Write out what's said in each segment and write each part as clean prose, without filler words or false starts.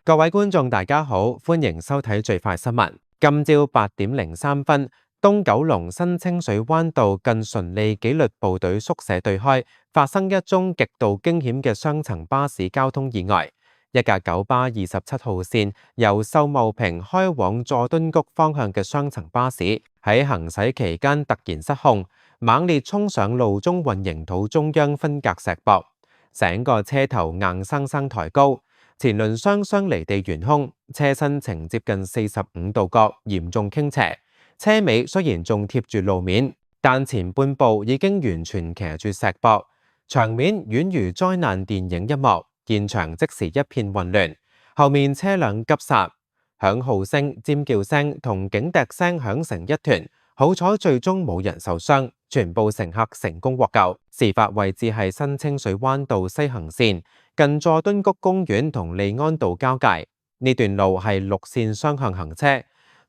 各位觀眾，大家好，歡迎收睇最快新聞。今朝8:03，東九龍新清水灣道近順利紀律部隊宿舍對開，發生一宗極度驚險嘅雙層巴士交通意外。一架九巴27號線由秀茂坪開往佐敦谷方向嘅雙層巴士喺行駛期間突然失控，猛烈衝上路中混凝土中央分隔石壆，整個車頭硬生生抬高。前輪雙雙離地懸空，車身呈接近45度角，嚴重傾斜。車尾雖然仲貼住路面，但前半部已經完全騎住石壆，場面宛如災難電影一幕。現場即時一片混亂，後面車輛急剎，響號聲、尖叫聲同警笛聲響成一團。好彩最終冇人受傷，全部乘客成功獲救。事發位置係新清水灣道西行線，近佐敦谷公園同利安道交界。呢段路係綠線雙向行車，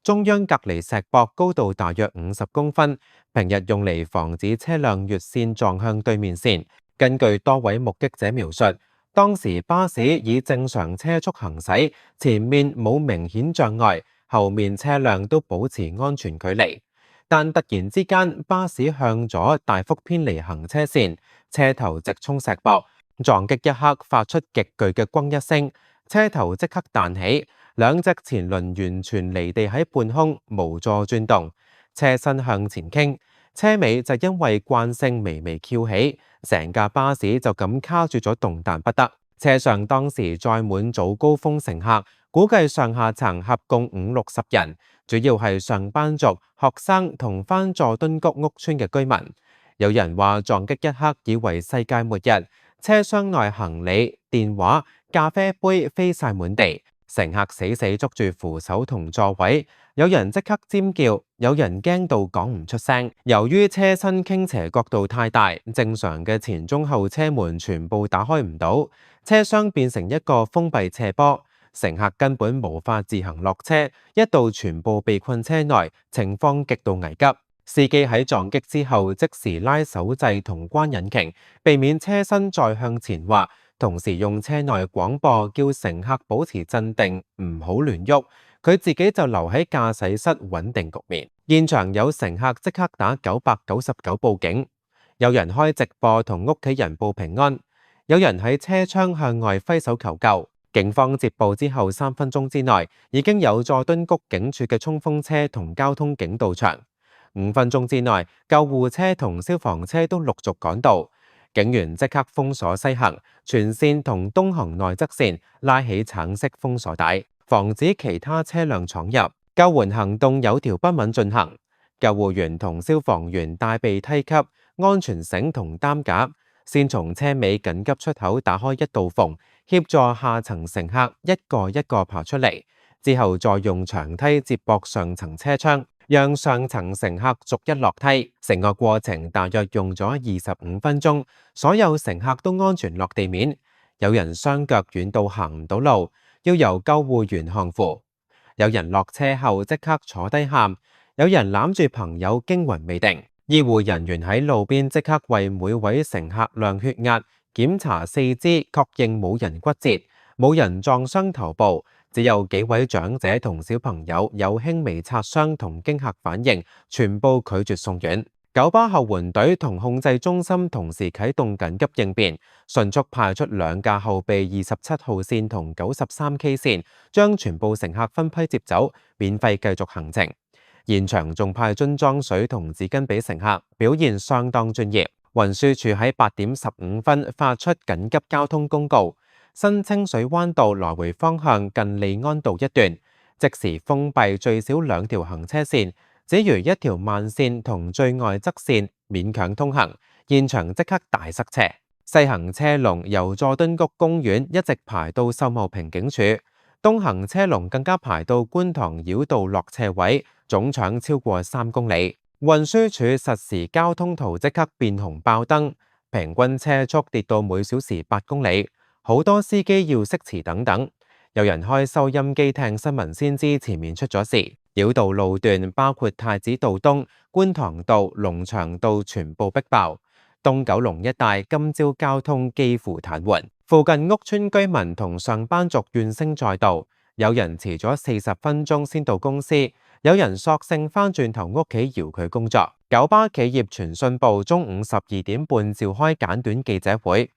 中央隔離石壆高度大約50公分，平日用嚟防止車輛越線撞向對面線。根據多位目擊者描述，當時巴士以正常車速行駛，前面冇明顯障礙，後面車輛都保持安全距離。但突然之間，巴士向左大幅偏離行車線，車頭直衝石壆，撞擊一刻發出極巨嘅轟一聲，車頭即刻彈起，兩隻前輪完全離地喺半空，無助轉動，車身向前傾，車尾就因為慣性微微翹起，成架巴士就咁卡住咗，動彈不得。車上當時載滿早高峰乘客，估計上下層合共50-60人，主要係上班族、學生同返佐敦谷屋邨嘅居民。有人話撞擊一刻以為世界末日，車廂內行李、電話、咖啡杯飛晒滿地，乘客死死捉住扶手同座位，有人即刻尖叫，有人驚到講唔出聲。由於車身傾斜角度太大，正常嘅前中後車門全部打開唔到，車廂變成一個封閉斜坡，乘客根本無法自行落車，一度全部被困車內，情況極度危急。司機喺撞擊之後即時拉手掣同關引擎，避免車身再向前滑，同時用車內廣播叫乘客保持鎮定，唔好亂喐。佢自己就留喺駕駛室穩定局面。現場有乘客即刻打999報警，有人開直播同屋企人報平安，有人喺車窗向外揮手求救。警方接報之後3分鐘之內，已經有佐敦谷警署嘅衝鋒車同交通警到場。5分鐘之內，救護車同消防車都陸續趕到，警員即刻封鎖西行、全線同東行內側線，拉起橙色封鎖帶，防止其他車輛闖入。救援行動有條不紊進行，救護員同消防員帶備梯級、安全繩同擔架，先從車尾緊急出口打開一道縫，協助下層乘客一個一個爬出嚟，之後再用長梯接駁上層車窗，讓上層乘客逐一落梯，成個過程大約用咗25分鐘，所有乘客都安全落地面。有人雙腳軟到行唔到路，要由救護員看扶；有人落車後即刻坐低喊；有人攬住朋友驚魂未定。醫護人員喺路邊即刻為每位乘客量血壓、檢查四肢，確認冇人骨折，冇人撞傷頭部。只有幾位長者同小朋友有輕微擦傷同驚嚇反應，全部拒絕送院。九巴後援隊同控制中心同時啟動緊急應變，迅速派出2架後備27號線同93K 線，將全部乘客分批接走，免費繼續行程。現場仲派樽裝水同紙巾俾乘客，表現相當專業。運輸署喺8:15發出緊急交通公告。新清水灣道來回方向近利安道一段，即時封閉最少2條行車線，只餘1條慢線同最外側線勉強通行，現場即刻大塞車。西行車龍由佐敦谷公園一直排到秀茂坪警署，東行車龍更加排到觀塘繞道落斜位，總長超過3公里。運輸署實時交通圖即刻變紅爆燈，平均車速跌到每小時8公里。好多司機要熄匙等等，有人開收音機聽新聞先知前面出咗事。繞道路段包括太子道東、觀塘道、龍翔道全部逼爆。東九龍一帶今朝交通幾乎癱瘓，附近屋村居民同上班族怨聲載道，有人遲咗40分鐘先到公司，有人索性返轉頭屋企遙距工作。九巴企業傳訊部中午12點半召開簡短記者會，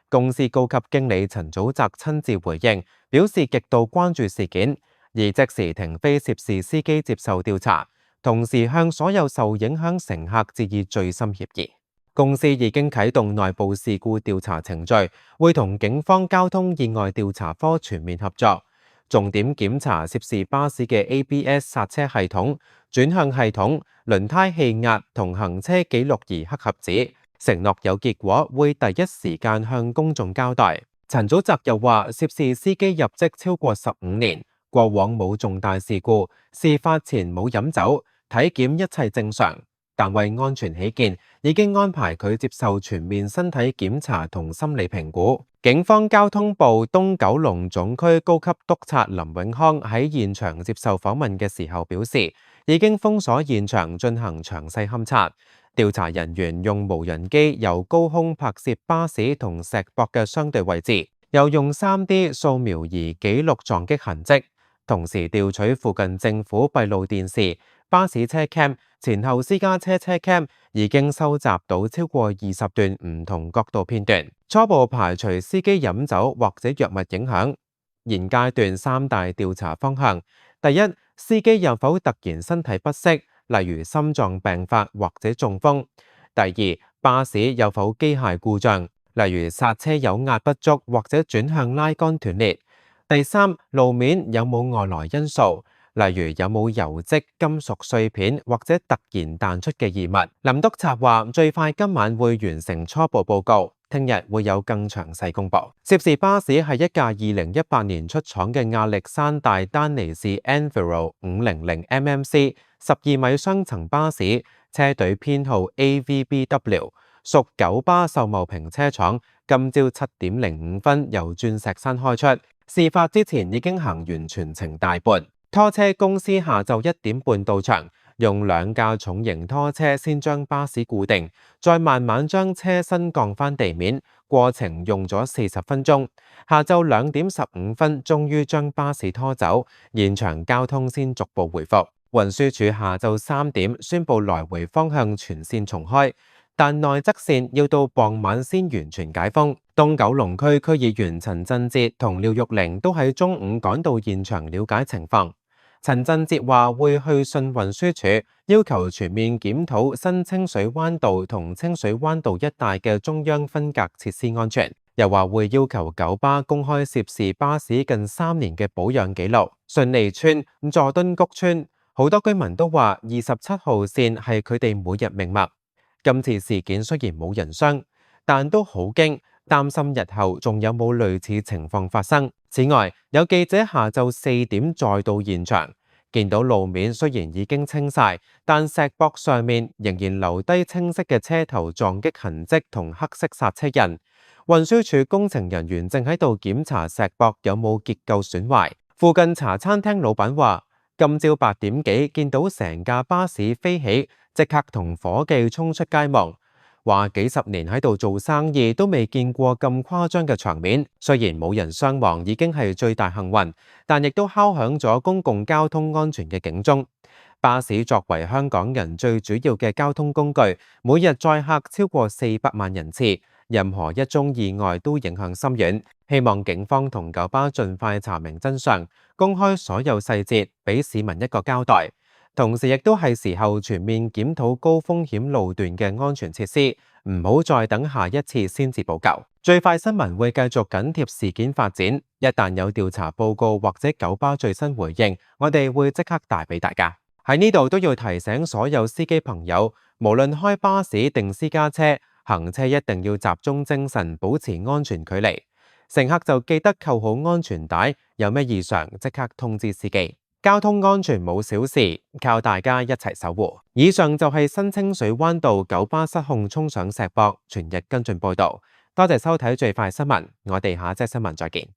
公司高級經理陳祖澤親自回應，表示極度關注事件，而即時停飛涉事司機接受調查，同時向所有受影響乘客致以最深歉意。公司已經啟動內部事故調查程序，會同警方交通意外調查科全面合作，重點檢查涉事巴士嘅 ABS 剎車系統、轉向系統、輪胎氣壓同行車記錄儀黑盒子，承諾有結果會第一時間向公眾交代。陳祖澤又話，涉事司機入職超過15年，過往冇重大事故，事發前冇飲酒，體檢一切正常。但為安全起見，已經安排佢接受全面身體檢查同心理評估。警方交通部東九龍總區高級督察林永康喺現場接受訪問嘅時候表示，已經封鎖現場進行詳細勘察。調查人員用無人機由高空拍攝巴士同石壆嘅相對位置，又用3D 掃描儀記錄撞擊痕跡，同時調取附近政府閉路電視、巴士車 cam、前後私家車車 cam， 已經收集到超過20段唔同角度片段，初步排除司機飲酒或者藥物影響。現階段3大調查方向：第一，司機有否突然身體不適，例如心臟病發或者中風；第二，巴士有否機械故障，例如剎車油壓不足或者轉向拉桿斷裂；第三，路面有冇外來因素，例如有冇油漬、金屬碎片或者突然彈出嘅異物。林督察話，最快今晚會完成初步報告，聽日會有更詳細公佈。涉事巴士係一架2018年出廠嘅亞歷山大丹尼士 Enviro 500MMC 12米雙層巴士，車隊編號 AVBW， 屬九巴秀茂坪車廠，今朝7點05分由鑽石山開出，事發之前已經行完全程大半。拖車公司下晝1點半到場，用2架重型拖車先將巴士固定，再慢慢將車身降返地面，過程用咗40分鐘。下晝2點15分，終於將巴士拖走，現場交通先逐步回復。運輸署下晝3點宣布來回方向全線重開，但內側線要到傍晚先完全解封。東九龍區區議員陳振哲同廖玉玲都喺中午趕到現場了解情況。陳振哲話會去信運輸署，要求全面檢討新清水灣道同清水灣道一帶嘅中央分隔設施安全，又話會要求九巴公開涉事巴士近3年嘅保養記錄。順利村、佐敦谷村好多居民都話27號線係佢哋每日命脈。今次事件雖然冇人傷，但都好驚，擔心日後仲有冇類似情況發生。此外，有記者下晝4點再到現場，見到路面雖然已經清晒，但石壆上面仍然留低清晰嘅車頭撞擊痕跡同黑色剎車印。運輸署工程人員正喺度檢查石壆有冇結構損壞。附近茶餐廳老闆話，今朝8點幾見到成架巴士飛起，即刻同伙計衝出街望。話幾十年喺度做生意都未見過咁誇張嘅場面，雖然冇人傷亡已經係最大幸運，但亦都敲響咗公共交通安全嘅警鐘。巴士作為香港人最主要嘅交通工具，每日載客超過400萬人次，任何一宗意外都影響深遠。希望警方同九巴盡快查明真相，公開所有細節，俾市民一個交代。同時亦都係時候全面檢討高風險路段嘅安全設施，唔好再等下一次先至補救。最快新聞會繼續緊貼事件發展，一旦有調查報告或者九巴最新回應，我哋會即刻帶俾大家。喺呢度都要提醒所有司機朋友，無論開巴士定私家車，行車一定要集中精神，保持安全距離。乘客就記得扣好安全帶，有咩異常即刻通知司機。交通安全冇小事，靠大家一齊守護。以上就係新清水灣道九巴失控衝上石壆，全日跟進報導。多謝收睇最快新聞，我哋下一則新聞再見。